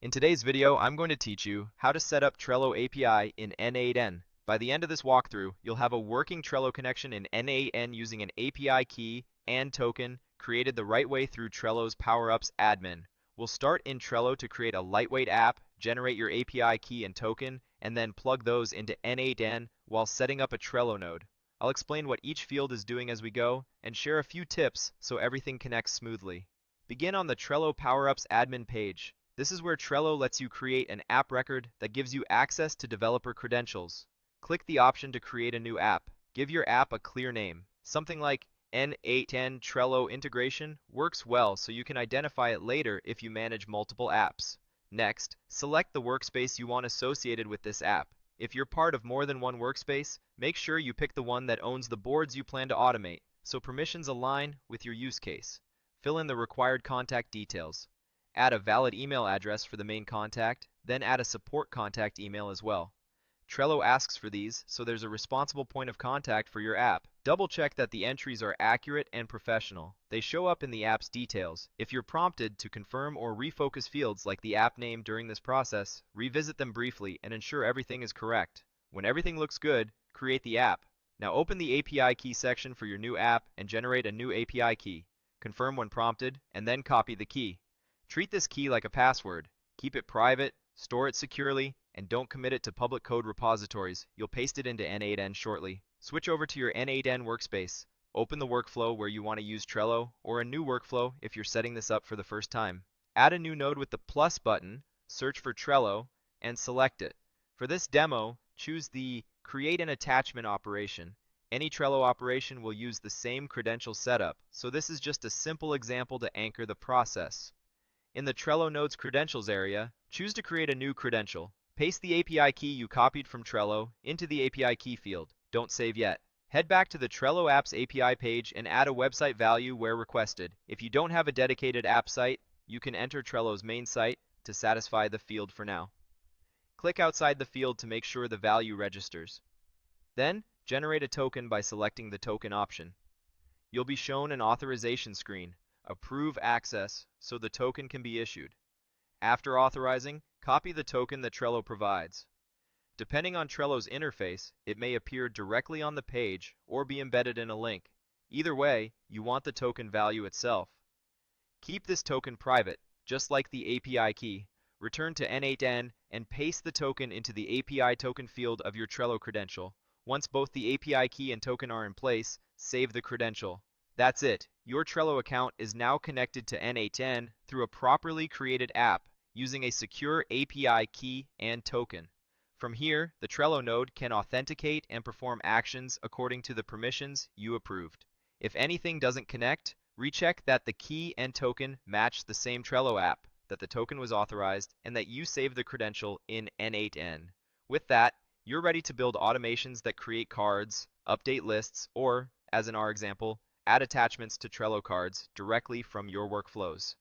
In today's video, I'm going to teach you how to set up Trello API in N8N. By the end of this walkthrough, you'll have a working Trello connection in N8N using an API key and token created the right way through Trello's Power-Ups admin. We'll start in Trello to create a lightweight app, generate your API key and token, and then plug those into N8N while setting up a Trello node. I'll explain what each field is doing as we go and share a few tips so everything connects smoothly. Begin on the Trello Power-Ups admin page. This is where Trello lets you create an app record that gives you access to developer credentials. Click the option to create a new app. Give your app a clear name. Something like N8N Trello integration works well so you can identify it later if you manage multiple apps. Next, select the workspace you want associated with this app. If you're part of more than one workspace, make sure you pick the one that owns the boards you plan to automate so permissions align with your use case. Fill in the required contact details. Add a valid email address for the main contact, then add a support contact email as well. Trello asks for these, so there's a responsible point of contact for your app. Double check that the entries are accurate and professional. They show up in the app's details. If you're prompted to confirm or refocus fields like the app name during this process, revisit them briefly and ensure everything is correct. When everything looks good, create the app. Now open the API key section for your new app and generate a new API key. Confirm when prompted, and then copy the key. Treat this key like a password. Keep it private, store it securely, and don't commit it to public code repositories. You'll paste it into N8N shortly. Switch over to your N8N workspace. Open the workflow where you want to use Trello, or a new workflow if you're setting this up for the first time. Add a new node with the plus button, search for Trello, and select it. For this demo, choose the Create an Attachment operation. Any Trello operation will use the same credential setup, so this is just a simple example to anchor the process. In the Trello Nodes Credentials area, choose to create a new credential. Paste the API key you copied from Trello into the API key field. Don't save yet. Head back to the Trello Apps API page and add a website value where requested. If you don't have a dedicated app site, you can enter Trello's main site to satisfy the field for now. Click outside the field to make sure the value registers. Then, generate a token by selecting the token option. You'll be shown an authorization screen. Approve access so the token can be issued. After authorizing, copy the token that Trello provides. Depending on Trello's interface, it may appear directly on the page or be embedded in a link. Either way, you want the token value itself. Keep this token private, just like the API key. Return to N8N and paste the token into the API token field of your Trello credential. Once both the API key and token are in place, save the credential. That's it. Your Trello account is now connected to N8N through a properly created app using a secure API key and token. From here, the Trello node can authenticate and perform actions according to the permissions you approved. If anything doesn't connect, recheck that the key and token match the same Trello app, that the token was authorized, and that you saved the credential in N8N. With that, you're ready to build automations that create cards, update lists, or, as in our example, add attachments to Trello cards directly from your workflows.